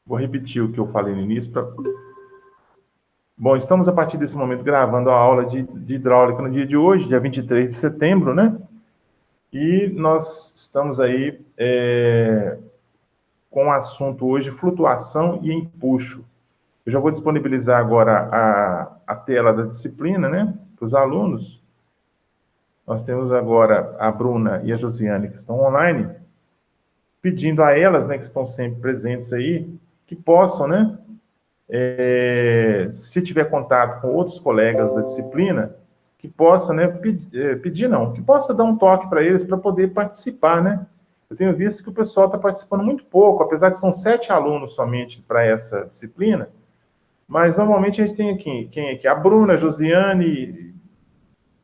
Vou repetir o que eu falei no início. Bom, estamos a partir desse momento gravando a aula de hidráulica no dia de hoje, dia 23 de setembro, né? E nós estamos aí com o assunto hoje, flutuação e empuxo. Eu já vou disponibilizar agora a tela da disciplina, né, para os alunos. Nós temos agora a Bruna e a Josiane, que estão online, pedindo a elas, né, que estão sempre presentes aí, que possam, né, se tiver contato com outros colegas da disciplina, que possa, né, que possa dar um toque para eles para poder participar, né? Eu tenho visto que o pessoal está participando muito pouco, apesar de são 7 alunos somente para essa disciplina, mas normalmente a gente tem aqui, quem é aqui? A Bruna, a Josiane,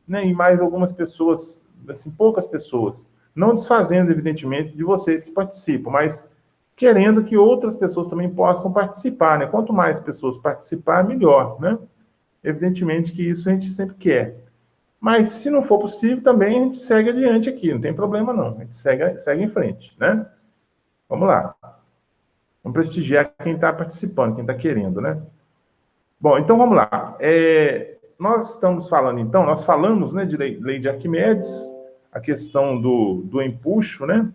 né, e mais algumas pessoas, assim, poucas pessoas, não desfazendo, evidentemente, de vocês que participam, mas querendo que outras pessoas também possam participar, né? Quanto mais pessoas participar, melhor, né? Evidentemente que isso a gente sempre quer. Mas, se não for possível, também a gente segue adiante aqui, não tem problema não. A gente segue em frente, né? Vamos lá. Vamos prestigiar quem está participando, quem está querendo, né? Bom, então vamos lá. Nós estamos falando, então, nós falamos, né, de lei de Arquimedes, a questão do empuxo, né?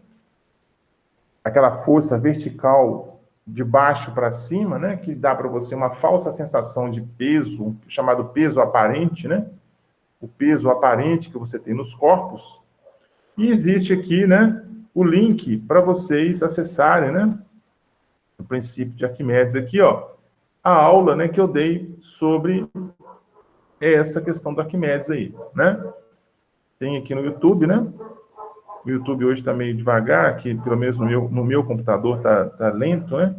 Aquela força vertical de baixo para cima, né, que dá para você uma falsa sensação de peso, chamado peso aparente, né? O peso aparente que você tem nos corpos. E existe aqui, né, o link para vocês acessarem, né, o princípio de Arquimedes aqui, ó, a aula, né, que eu dei sobre essa questão do Arquimedes aí, né? Tem aqui no YouTube, né? O YouTube hoje está meio devagar, que pelo menos no meu computador tá lento, né?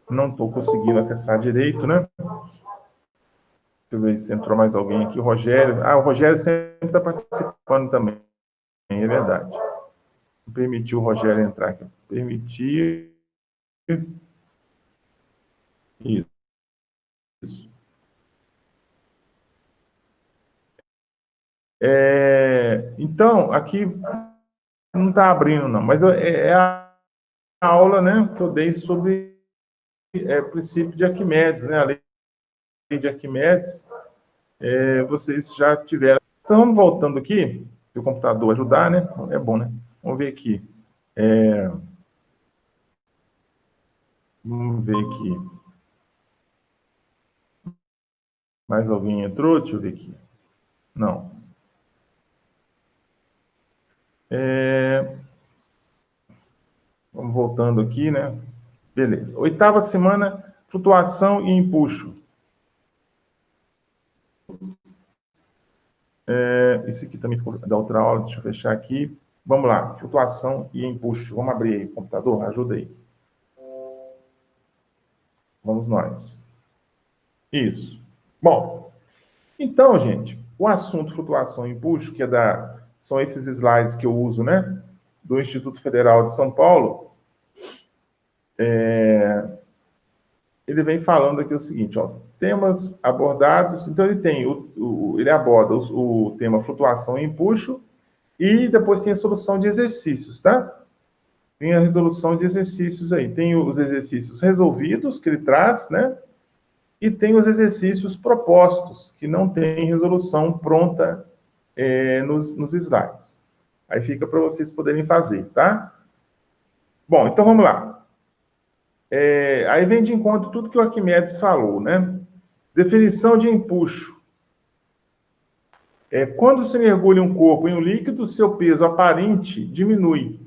Não estou conseguindo acessar direito, né? Deixa eu ver se entrou mais alguém aqui. O Rogério. Ah, o Rogério sempre está participando também. É verdade. Vou permitir o Rogério entrar aqui. Permitir. Isso. Então, aqui não está abrindo, não, mas é a aula, né, que eu dei sobre o princípio de Arquimedes, né, a lei de Arquimedes, vocês já tiveram. Então, vamos voltando aqui, se o computador ajudar, né, é bom, né? Vamos ver aqui. Vamos ver aqui. Mais alguém entrou? Deixa eu ver aqui. Não. Vamos voltando aqui, né? Beleza. 8ª semana, flutuação e empuxo. Isso aqui também ficou da outra aula, deixa eu fechar aqui. Vamos lá, flutuação e empuxo. Vamos abrir aí o computador, ajuda aí. Vamos nós. Isso. Bom, então, gente, o assunto flutuação e empuxo, que são esses slides que eu uso, né? Do Instituto Federal de São Paulo. Ele vem falando aqui o seguinte, ó, temas abordados. Então, ele aborda o tema flutuação e empuxo, e depois tem a solução de exercícios, tá? Tem a resolução de exercícios aí. Tem os exercícios resolvidos, que ele traz, né? E tem os exercícios propostos, que não tem resolução pronta nos slides. Aí fica para vocês poderem fazer, tá? Bom, então vamos lá. Aí vem de encontro tudo que o Arquimedes falou, né? Definição de empuxo. Quando se mergulha um corpo em um líquido, seu peso aparente diminui,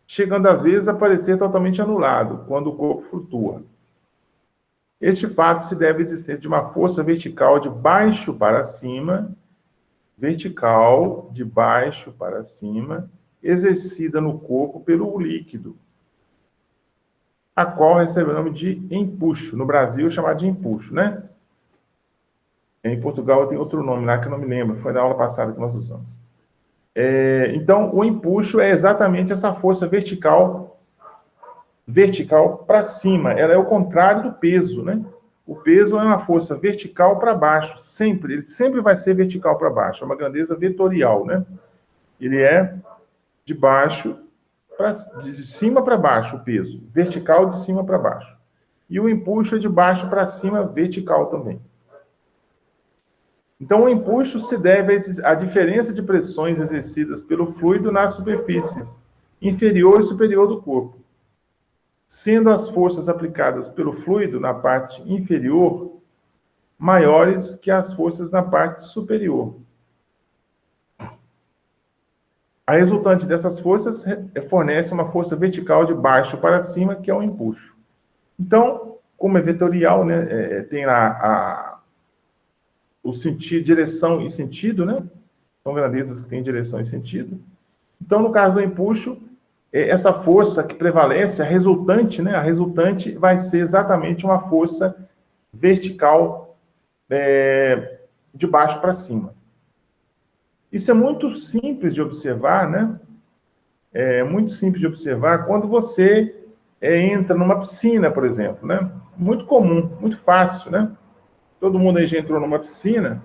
chegando às vezes a parecer totalmente anulado, quando o corpo flutua. Este fato se deve à existência de uma força vertical de baixo para cima, exercida no corpo pelo líquido, a qual recebe o nome de empuxo. No Brasil é chamado de empuxo, né? Em Portugal tem outro nome lá que eu não me lembro, foi na aula passada que nós usamos. Então, o empuxo é exatamente essa força vertical para cima. Ela é o contrário do peso, né? O peso é uma força vertical para baixo, sempre. Ele sempre vai ser vertical para baixo. É uma grandeza vetorial, né? Ele é de baixo de cima para baixo, o peso. Vertical de cima para baixo. E o empuxo é de baixo para cima, vertical também. Então, o empuxo se deve à diferença de pressões exercidas pelo fluido nas superfícies inferior e superior do corpo, sendo as forças aplicadas pelo fluido na parte inferior maiores que as forças na parte superior. A resultante dessas forças fornece uma força vertical de baixo para cima, que é o empuxo. Então, como é vetorial, né, tem lá o sentido, direção e sentido, né? São grandezas que têm direção e sentido. Então, no caso do empuxo, essa força que prevalece, a resultante, né? A resultante vai ser exatamente uma força vertical de baixo para cima. Isso é muito simples de observar, né? É muito simples de observar quando você entra numa piscina, por exemplo, né? Muito comum, muito fácil, né? Todo mundo aí já entrou numa piscina.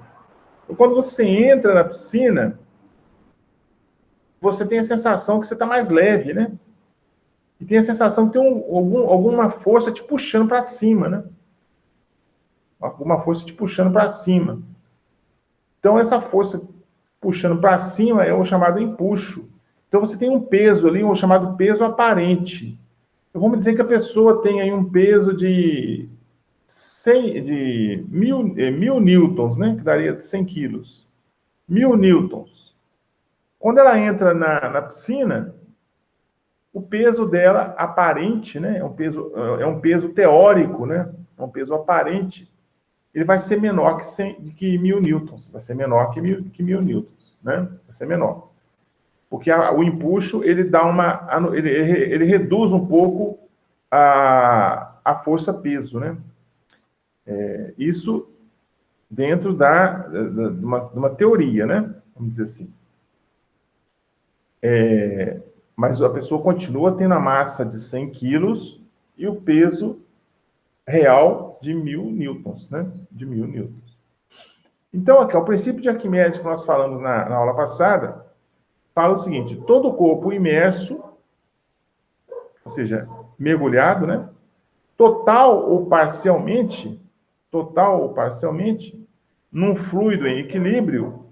E quando você entra na piscina, você tem a sensação que você está mais leve, né? E tem a sensação que tem alguma força te puxando para cima, né? Alguma força te puxando para cima. Então, essa força puxando para cima é o chamado empuxo. Então, você tem um peso ali, o chamado peso aparente. Então, vamos dizer que a pessoa tem aí um peso de 1.000 newtons, né? Que daria 100 quilos. 1.000 newtons. Quando ela entra na piscina, o peso dela aparente, né? É um peso teórico, né? É um peso aparente. Ele vai ser menor que 1.000 newtons. Vai ser menor que 1.000 newtons, né? Vai ser menor. Porque o empuxo, ele dá ele reduz um pouco a força-peso, né? Isso dentro de uma teoria, né? Vamos dizer assim. Mas a pessoa continua tendo a massa de 100 quilos e o peso real de 1.000 newtons, né? De 1.000 newtons. Então, aqui, o princípio de Arquimedes que nós falamos na aula passada, fala o seguinte: todo corpo imerso, ou seja, mergulhado, né? Total ou parcialmente, num fluido em equilíbrio,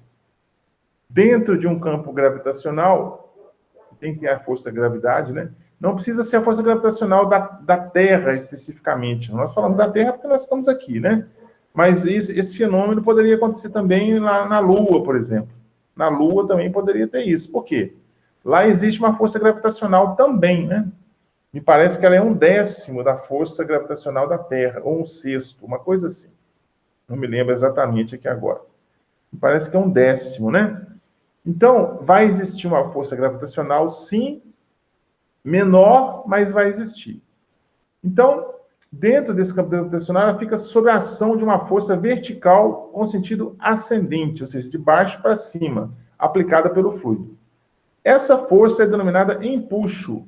dentro de um campo gravitacional, tem que ter a força da gravidade, né? Não precisa ser a força gravitacional da Terra, especificamente. Nós falamos da Terra porque nós estamos aqui, né? Mas esse fenômeno poderia acontecer também lá na Lua, por exemplo. Na Lua também poderia ter isso. Por quê? Lá existe uma força gravitacional também, né? Me parece que ela é 1/10 da força gravitacional da Terra, ou 1/6, uma coisa assim. Não me lembro exatamente aqui agora. Me parece que é 1/10, né? Então, vai existir uma força gravitacional, sim, menor, mas vai existir. Então, dentro desse campo gravitacional, ela fica sob a ação de uma força vertical com sentido ascendente, ou seja, de baixo para cima, aplicada pelo fluido. Essa força é denominada empuxo,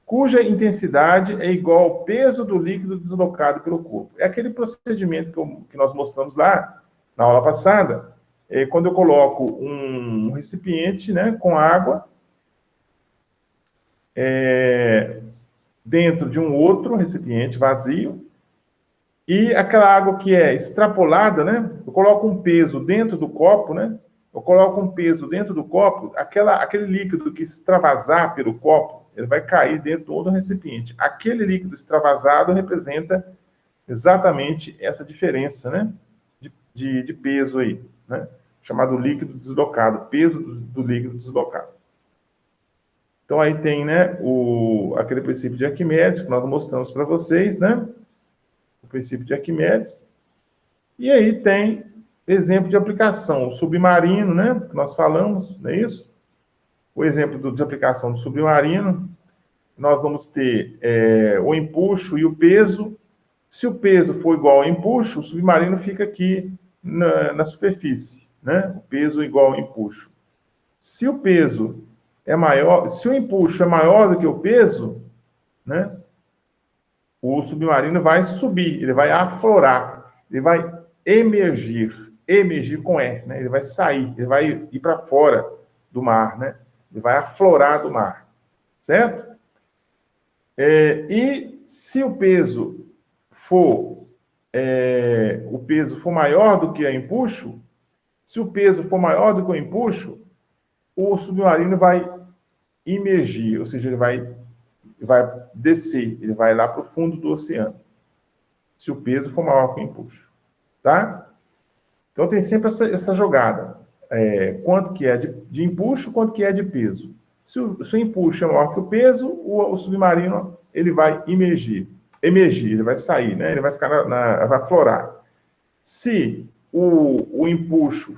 cuja intensidade é igual ao peso do líquido deslocado pelo corpo. É aquele procedimento que nós mostramos lá na aula passada, quando eu coloco um recipiente, né, com água dentro de um outro recipiente vazio, e aquela água que é extrapolada, né, eu coloco um peso dentro do copo, né, aquele líquido que extravasar pelo copo, ele vai cair dentro do outro recipiente. Aquele líquido extravasado representa exatamente essa diferença, né, de peso aí, né, chamado líquido deslocado, peso do líquido deslocado. Então, aí tem, né, aquele princípio de Arquimedes, que nós mostramos para vocês, né, o princípio de Arquimedes. E aí tem exemplo de aplicação, o submarino, né, que nós falamos, não é isso? O exemplo de aplicação do submarino, nós vamos ter o empuxo e o peso. Se o peso for igual ao empuxo, o submarino fica aqui na superfície, né? O peso igual ao empuxo. Se o peso é maior, se o empuxo é maior do que o peso, né? O submarino vai subir, ele vai aflorar, ele vai emergir com E, né? Ele vai sair, ele vai ir para fora do mar, né? Ele vai aflorar do mar. certo? E se o peso for maior do que o empuxo, se o peso for maior do que o empuxo, o submarino vai imergir, ou seja, ele vai descer, ele vai lá para o fundo do oceano, se o peso for maior que o empuxo, tá? Então tem sempre essa jogada, quanto que é de empuxo, quanto que é de peso. Se o empuxo é maior que o peso, o submarino ele vai emergir, ele vai sair, né? Ele vai ficar vai florar. Se o empuxo,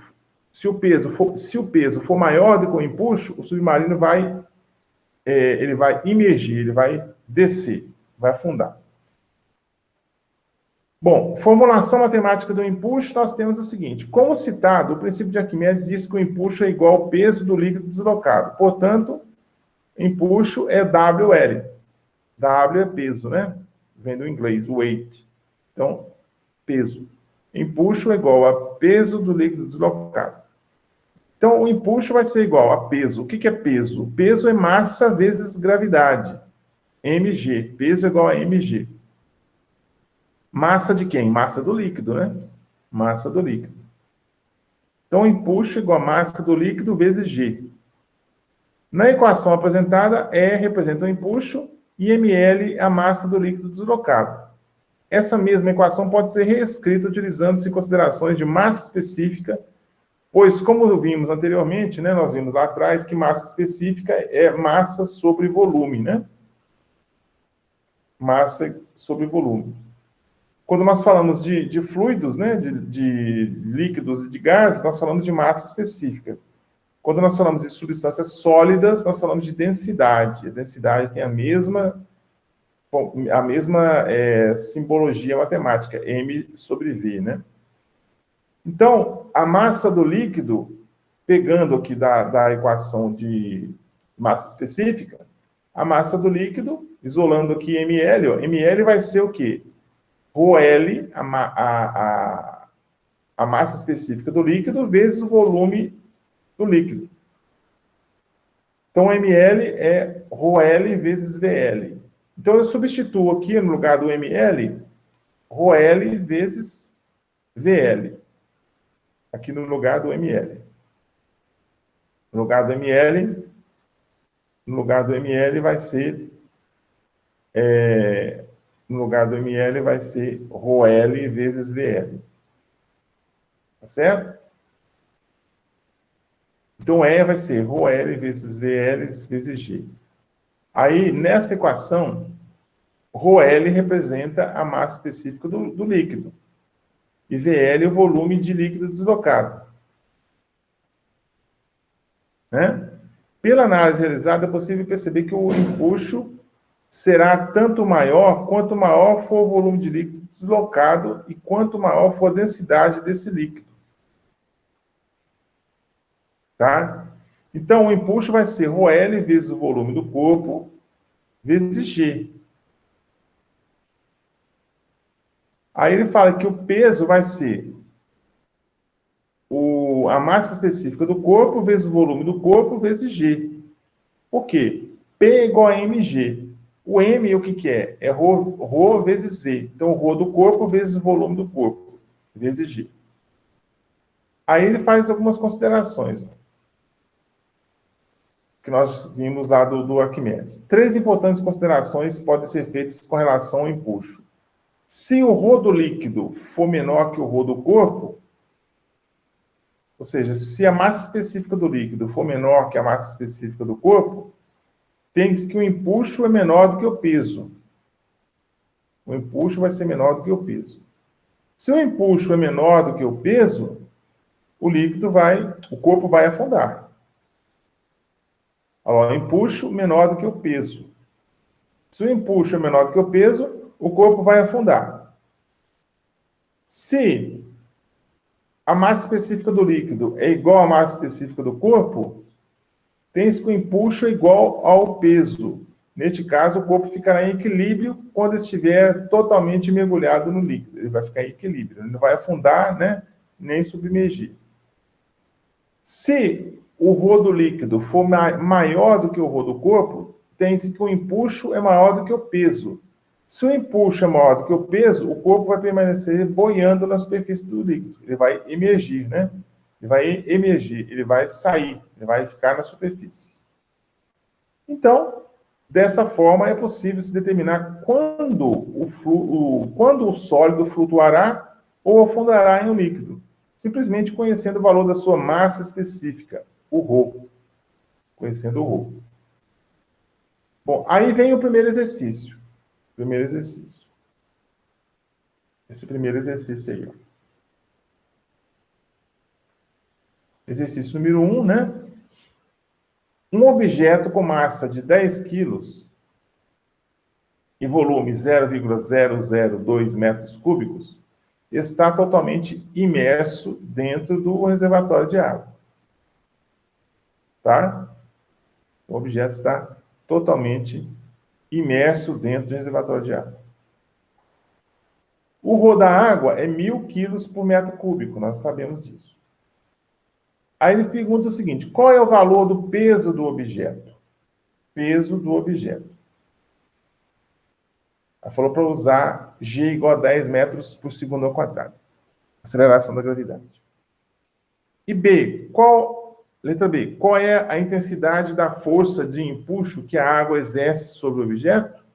se o peso for maior do que o empuxo, o submarino vai emergir, ele vai descer, vai afundar. Bom, formulação matemática do empuxo, nós temos o seguinte: como citado, o princípio de Arquimedes diz que o empuxo é igual ao peso do líquido deslocado. Portanto, empuxo é WL. W é peso, né? Vem do inglês, weight. Então, peso. Empuxo é igual a peso do líquido deslocado. Então, o empuxo vai ser igual a peso. O que é peso? Peso é massa vezes gravidade. mg. Peso é igual a mg. Massa de quem? Massa do líquido, né? Massa do líquido. Então, empuxo é igual a massa do líquido vezes g. Na equação apresentada, E representa o empuxo e ml a massa do líquido deslocado. Essa mesma equação pode ser reescrita utilizando-se considerações de massa específica, pois, como vimos anteriormente, né, nós vimos lá atrás que massa específica é massa sobre volume, né? Massa sobre volume. Quando nós falamos de fluidos, né, de líquidos e de gases, nós falamos de massa específica. Quando nós falamos de substâncias sólidas, nós falamos de densidade. A densidade tem a mesma simbologia matemática, m sobre v, né? Então, a massa do líquido, pegando aqui da equação de massa específica, a massa do líquido, isolando aqui ml, ó, ml vai ser o quê? ρL, a massa específica do líquido, vezes o volume do líquido. Então, ml é ρL vezes VL. Então, eu substituo aqui, no lugar do ml, ρL vezes VL. Aqui no lugar do ml. No lugar do ml vai ser... no lugar do ml vai ser ρL vezes VL. Tá certo? Então, E vai ser ρL vezes VL vezes G. Aí, nessa equação, ρL representa a massa específica do líquido. E VL é o volume de líquido deslocado. Né? Pela análise realizada, é possível perceber que o empuxo será tanto maior quanto maior for o volume de líquido deslocado e quanto maior for a densidade desse líquido. Tá? Então, o empuxo vai ser ρL vezes o volume do corpo vezes G. Aí ele fala que o peso vai ser a massa específica do corpo vezes o volume do corpo vezes G. Por quê? P é igual a mg. O M, o que é? É ρ vezes V. Então, ρ do corpo vezes o volume do corpo, vezes G. Aí ele faz algumas considerações, que nós vimos lá do Arquimedes. 3 importantes considerações podem ser feitas com relação ao empuxo. Se o ρ do líquido for menor que o ρ do corpo, ou seja, se a massa específica do líquido for menor que a massa específica do corpo, tem-se que o empuxo é menor do que o peso. O empuxo vai ser menor do que o peso. Se o empuxo é menor do que o peso, o corpo vai afundar. O empuxo menor do que o peso. Se o empuxo é menor do que o peso, o corpo vai afundar. Se a massa específica do líquido é igual à massa específica do corpo, tem-se que o empuxo é igual ao peso. Neste caso, o corpo ficará em equilíbrio quando estiver totalmente mergulhado no líquido. Ele vai ficar em equilíbrio, ele não vai afundar, né, nem submergir. Se o ρ do líquido for maior do que o ρ do corpo, tem-se que o empuxo é maior do que o peso. Se o empuxo é maior do que o peso, o corpo vai permanecer boiando na superfície do líquido. Ele vai emergir, né? Ele vai emergir, ele vai sair, ele vai ficar na superfície. Então, dessa forma, é possível se determinar quando o sólido flutuará ou afundará em um líquido, simplesmente conhecendo o valor da sua massa específica, o ρ. Conhecendo o ρ. Bom, aí vem o primeiro exercício. Esse primeiro exercício aí. Ó. Exercício número 1, né? Um objeto com massa de 10 quilos e volume 0,002 metros cúbicos está totalmente imerso dentro do reservatório de água. Tá? O objeto está totalmente imerso dentro do reservatório de água. O ρ da água é 1.000 quilos por metro cúbico, nós sabemos disso. Aí ele pergunta o seguinte, qual é o valor do peso do objeto? Peso do objeto. Ela falou para usar G igual a 10 metros por segundo ao quadrado. Aceleração da gravidade. E B, letra B, qual é a intensidade da força de empuxo que a água exerce sobre o objeto?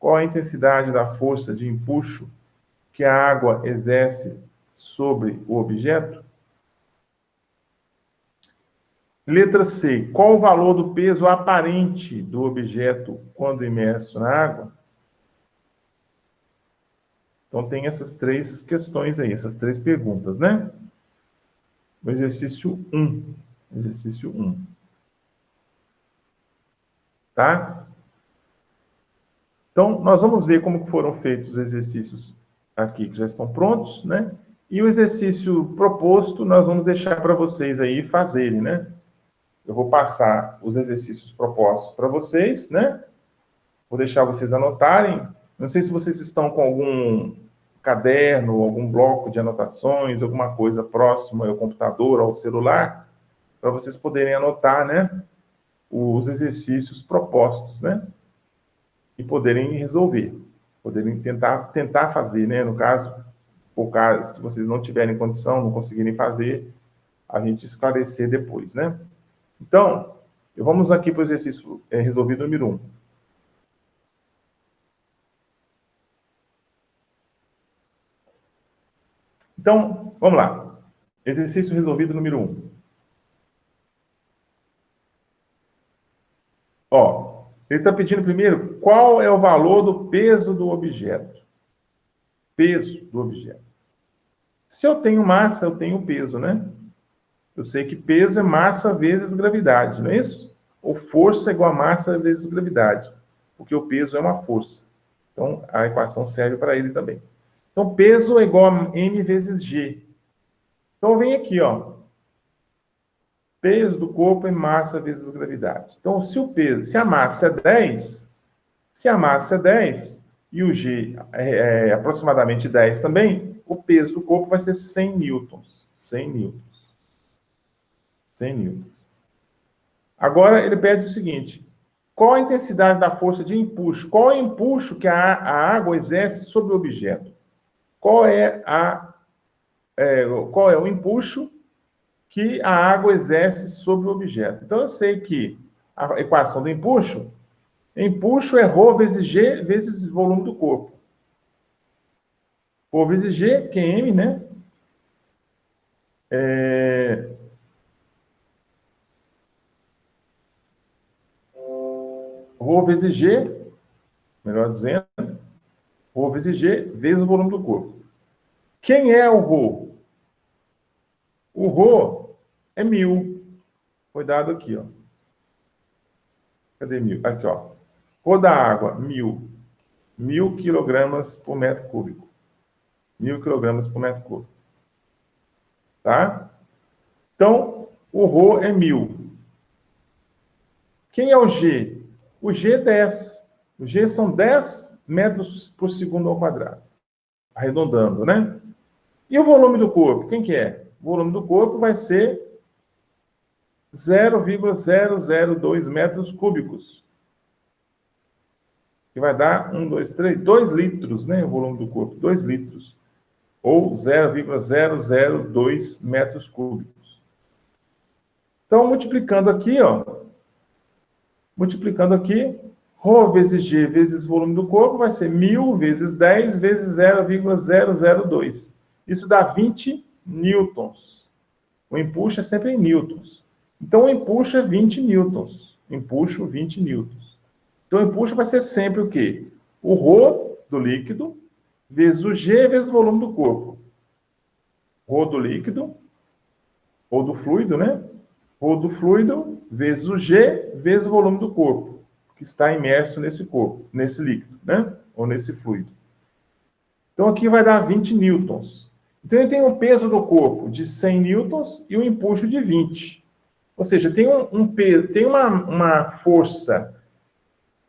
Qual é a intensidade da força de empuxo que a água exerce sobre o objeto? Letra C, qual o valor do peso aparente do objeto quando imerso na água? Então, tem essas três questões aí, essas três perguntas, né? O exercício 1. Exercício 1. Tá? Então, nós vamos ver como foram feitos os exercícios aqui, que já estão prontos, né? E o exercício proposto, nós vamos deixar para vocês aí fazerem, né? Eu vou passar os exercícios propostos para vocês, né? Vou deixar vocês anotarem. Não sei se vocês estão com algum caderno, algum bloco de anotações, alguma coisa próxima ao computador, ao celular, para vocês poderem anotar, né? Os exercícios propostos, né? E poderem resolver. Poderem tentar fazer, né? No caso, se vocês não tiverem condição, não conseguirem fazer, a gente esclarecer depois, né? Então, vamos aqui para o exercício resolvido número 1. Então, vamos lá. Exercício resolvido número 1. Ó, ele está pedindo primeiro qual é o valor do peso do objeto. Peso do objeto. Se eu tenho massa, eu tenho peso, né? Eu sei que peso é massa vezes gravidade, não é isso? Ou força é igual a massa vezes gravidade. Porque o peso é uma força. Então, a equação serve para ele também. Então, peso é igual a m vezes g. Então, vem aqui, ó. Peso do corpo é massa vezes gravidade. Então, se a massa é 10, e o g é aproximadamente 10 também, o peso do corpo vai ser 100 newtons. 100 newtons. 100 newtons. Agora, ele pede o seguinte, qual a intensidade da força de empuxo? Qual é o empuxo que a água exerce sobre o objeto? Qual é o empuxo que a água exerce sobre o objeto? Então, eu sei que a equação do empuxo é ρ vezes g vezes volume do corpo. Ρ vezes g, que é m, né? Ρ vezes g, melhor dizendo, ρ vezes g vezes o volume do corpo. Quem é o ρ? O ρ é 1.000. Foi dado aqui, ó. Cadê 1.000? Aqui, ó. Ρ da água, 1.000. 1.000 quilogramas por metro cúbico. 1.000 quilogramas por metro cúbico. Tá? Então, o ρ é 1.000. Quem é o g? O g é 10. O g são 10 metros por segundo ao quadrado. Arredondando, né? E o volume do corpo? Quem que é? O volume do corpo vai ser 0,002 metros cúbicos. que vai dar 1, 2, 3, 2 litros, né? O volume do corpo, 2 litros. Ou 0,002 metros cúbicos. Então, multiplicando aqui, ó, multiplicando aqui, ρ vezes G vezes volume do corpo vai ser 1.000 vezes 10 vezes 0,002. Isso dá 20 newtons. O empuxo é sempre em newtons. Então, o empuxo é 20 newtons. Empuxo, 20 newtons. Então, o empuxo vai ser sempre o quê? O ρ do líquido vezes o G vezes o volume do corpo. Ρ do líquido, ou do fluido, né? Ρ do fluido vezes o G vezes o volume do corpo, que está imerso nesse corpo, nesse líquido, né? Ou nesse fluido. Então, aqui vai dar 20 newtons. Então, eu tenho o peso do corpo de 100 newtons e o empuxo de 20. Ou seja, tem tem uma força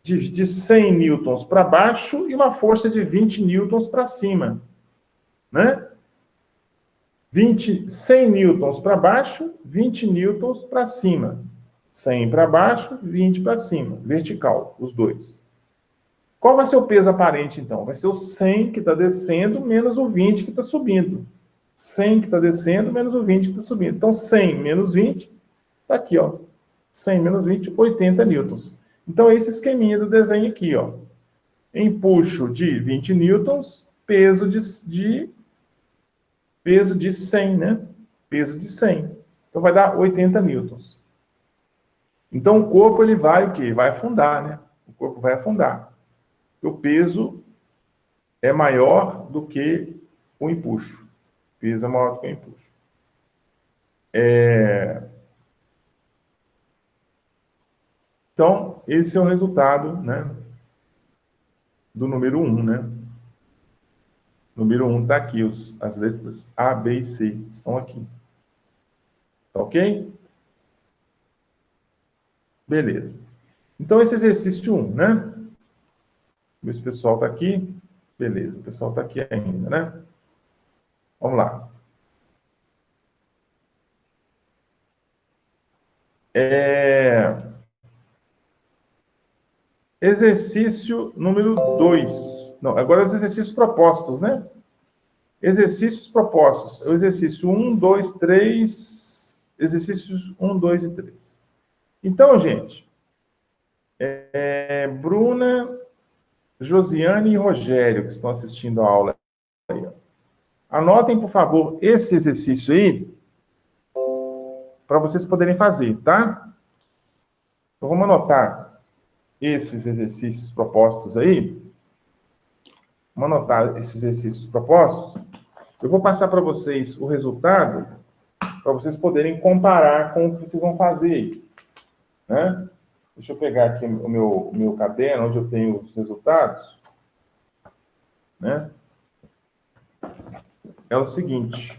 de 100 newtons para baixo e uma força de 20 newtons para cima, né? 100 newtons para baixo, 20 newtons para cima. 100 para baixo, 20 para cima. Vertical, os dois. Qual vai ser o peso aparente, então? Vai ser o 100 que está descendo menos o 20 que está subindo. 100 que está descendo menos o 20 que está subindo. Então, 100 menos 20, está aqui, ó. 100 menos 20, 80 newtons. Então, esse esqueminha do desenho aqui, ó. Empuxo de 20 newtons, peso de 100, né? Peso de 100. Então, vai dar 80 newtons. Então, o corpo, ele vai o quê? Vai afundar, né? O corpo vai afundar. O peso é maior do que o empuxo. O peso é maior do que o empuxo. Então, esse é o resultado, né, do número 1, né? O número 1 está aqui, as letras A, B e C estão aqui. Tá ok? Beleza. Então, esse exercício 1, né? Ver se o pessoal está aqui. Beleza, o pessoal está aqui ainda, né? Vamos lá. Exercício número 2. Não, agora os exercícios propostos, né? Exercícios propostos. O exercício 1, 2, 3. Exercícios 1, 2 e 3. Então, gente, Bruna, Josiane e Rogério, que estão assistindo a aula aí, ó. Anotem, por favor, esse exercício aí, para vocês poderem fazer, tá? Então, vamos anotar esses exercícios propostos aí. Vamos anotar esses exercícios propostos. Eu vou passar para vocês o resultado, para vocês poderem comparar com o que vocês vão fazer aí, né? Deixa eu pegar aqui o meu caderno, onde eu tenho os resultados, né? É o seguinte.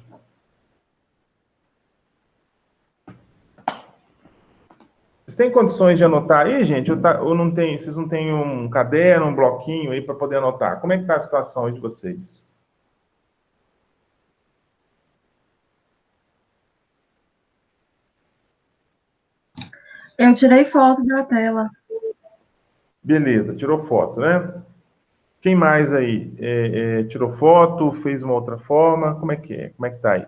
Vocês têm condições de anotar aí, gente? Ou não tem, vocês não têm um caderno, um bloquinho aí para poder anotar? Como é que está a situação aí de vocês? Eu tirei foto da tela. Beleza, tirou foto, né? Quem mais aí? Tirou foto, fez uma outra forma? Como é que é? Como é que tá aí?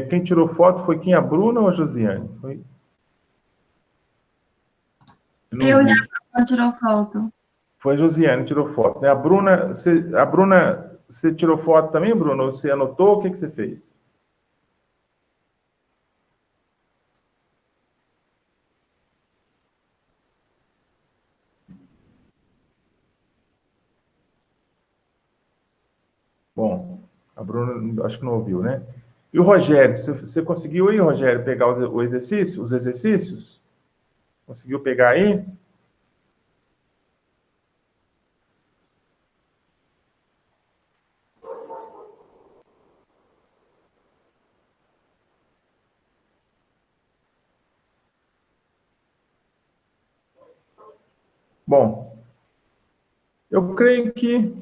Quem tirou foto foi quem? A Bruna ou a Josiane? Foi? Eu e a Bruna tirou foto. Foi a Josiane que tirou foto, né? Você tirou foto também, Bruna? Você anotou? O que você fez? Bom, a Bruna acho que não ouviu, né? E o Rogério, você conseguiu aí, Rogério, pegar os exercícios? Conseguiu pegar aí? Bom, eu creio que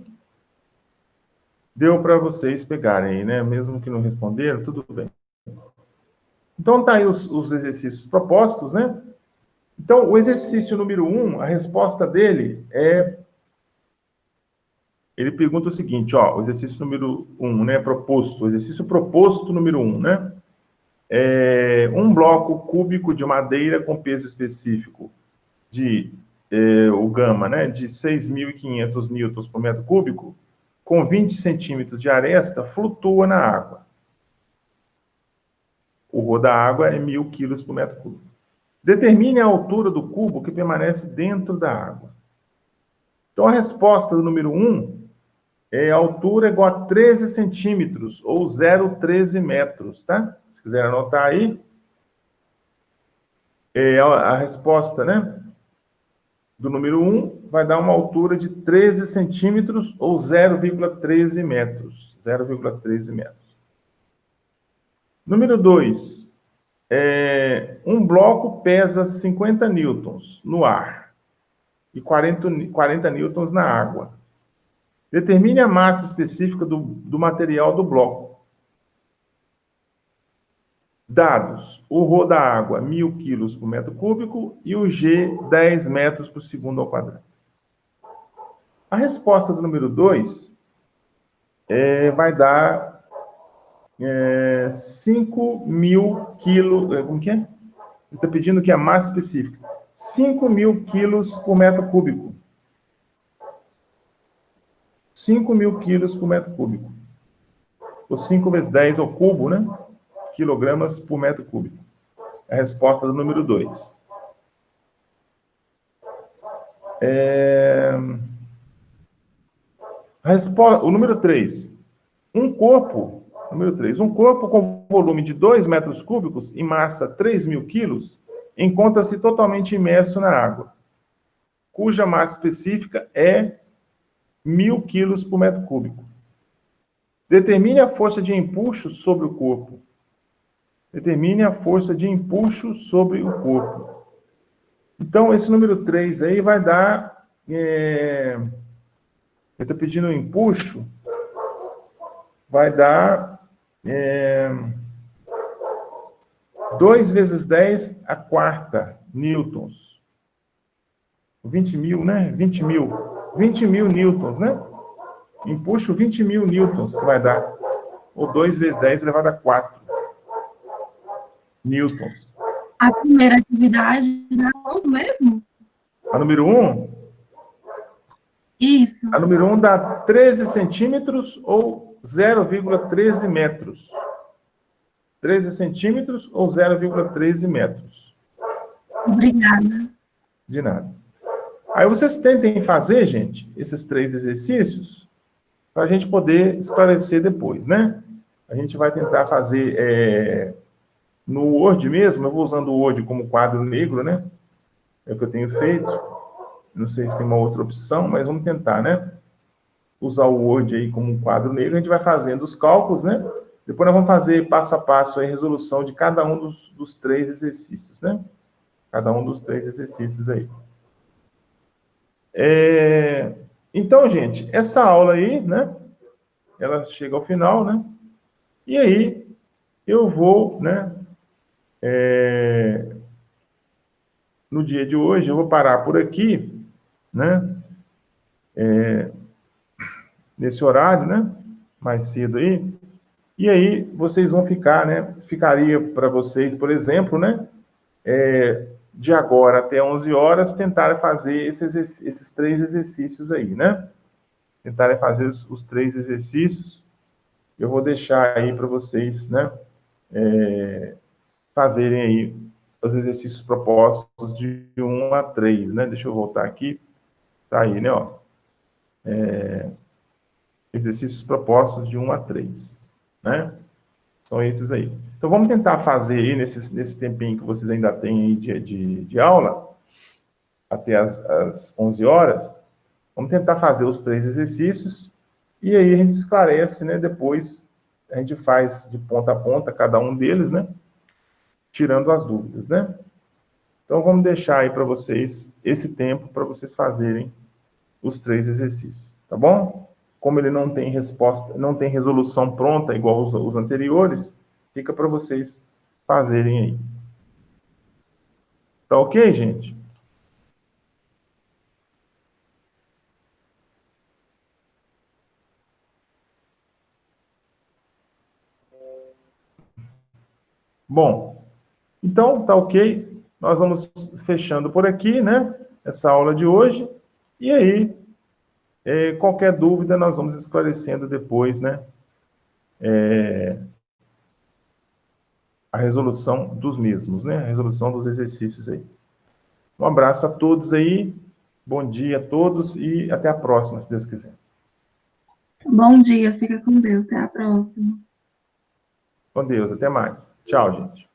Deu para vocês pegarem aí, né? Mesmo que não responderam, tudo bem. Então, tá aí os exercícios propostos, né? Então, o exercício número 1, a resposta dele é... Ele pergunta o seguinte, ó, o exercício número 1, né? Proposto, o exercício proposto número 1, né? Um bloco cúbico de madeira com peso específico de, o gama, né? De 6.500 newtons por metro cúbico, com 20 centímetros de aresta, flutua na água. O rho da água é 1.000 quilos por metro cúbico. Determine a altura do cubo que permanece dentro da água. Então, a resposta do número 1 é a altura igual a 13 centímetros, ou 0,13 metros, tá? Se quiser anotar aí, a resposta, né, do número 1 vai dar uma altura de 13 centímetros, ou 0,13 metros. 0,13 metros. Número 2. Um bloco pesa 50 newtons no ar e 40 newtons na água. Determine a massa específica do material do bloco. Dados: o rho da água, 1.000 quilos por metro cúbico, e o G, 10 metros por segundo ao quadrado. A resposta do número 2 vai dar 5.000 quilos... Como que é? Ele está pedindo que a massa específica. 5.000 quilos por metro cúbico. 5.000 quilos por metro cúbico. Ou 5 vezes 10 ao cubo, né? Quilogramas por metro cúbico. É a resposta do número 2. O número 3. Um corpo com volume de 2 metros cúbicos e massa 3.000 quilos encontra-se totalmente imerso na água, cuja massa específica é 1.000 quilos por metro cúbico. Determine a força de empuxo sobre o corpo. Determine a força de empuxo sobre o corpo. Então, esse número 3 aí vai dar... Ele está pedindo um empuxo. Vai dar 2 vezes 10 a quarta newtons. 20.000, né? 20.000 newtons, né? Empuxo 20.000 newtons que vai dar. Ou 2 vezes 10 elevado a 4 newtons. A primeira atividade dá quanto mesmo? A número 1? Isso. A número 1 dá 13 centímetros ou 0,13 metros. 13 centímetros ou 0,13 metros. Obrigada. De nada. Aí vocês tentem fazer, gente, esses 3 exercícios para a gente poder esclarecer depois, né? A gente vai tentar fazer no Word mesmo. Eu vou usando o Word como quadro negro, né? É o que eu tenho feito. Não sei se tem uma outra opção, mas vamos tentar, né? Usar o Word aí como um quadro negro. A gente vai fazendo os cálculos, né? Depois nós vamos fazer passo a passo a resolução de cada um dos 3 exercícios, né? Cada um dos 3 exercícios aí. Então, gente, essa aula aí, né? Ela chega ao final, né? E aí, eu vou, né? No dia de hoje, eu vou parar por aqui, né? Nesse horário, né? Mais cedo aí. E aí, vocês vão ficar, né? Ficaria para vocês, por exemplo, né? De agora até 11 horas, tentar fazer esses 3 exercícios aí, né? Tentarem fazer os 3 exercícios. Eu vou deixar aí para vocês, né? Fazerem aí os exercícios propostos de 1 a 3, né? Deixa eu voltar aqui. Tá aí, né? Ó. Exercícios propostos de 1 a 3, né? São esses aí. Então, vamos tentar fazer aí, nesse tempinho que vocês ainda têm aí de aula, até as 11 horas, vamos tentar fazer os 3 exercícios, e aí a gente esclarece, né? Depois a gente faz de ponta a ponta cada um deles, né? Tirando as dúvidas, né? Então, vamos deixar aí para vocês esse tempo para vocês fazerem os 3 exercícios, tá bom? como ele não tem resposta, não tem resolução pronta, igual os anteriores, fica para vocês fazerem aí. Tá ok, gente? Bom, então tá ok. Nós vamos fechando por aqui, né? Essa aula de hoje. E aí, qualquer dúvida, nós vamos esclarecendo depois, né? A resolução dos mesmos, né? A resolução dos exercícios aí. Um abraço a todos aí. Bom dia a todos e até a próxima, se Deus quiser. Bom dia, fica com Deus. Até a próxima. Com Deus, até mais. Tchau, gente.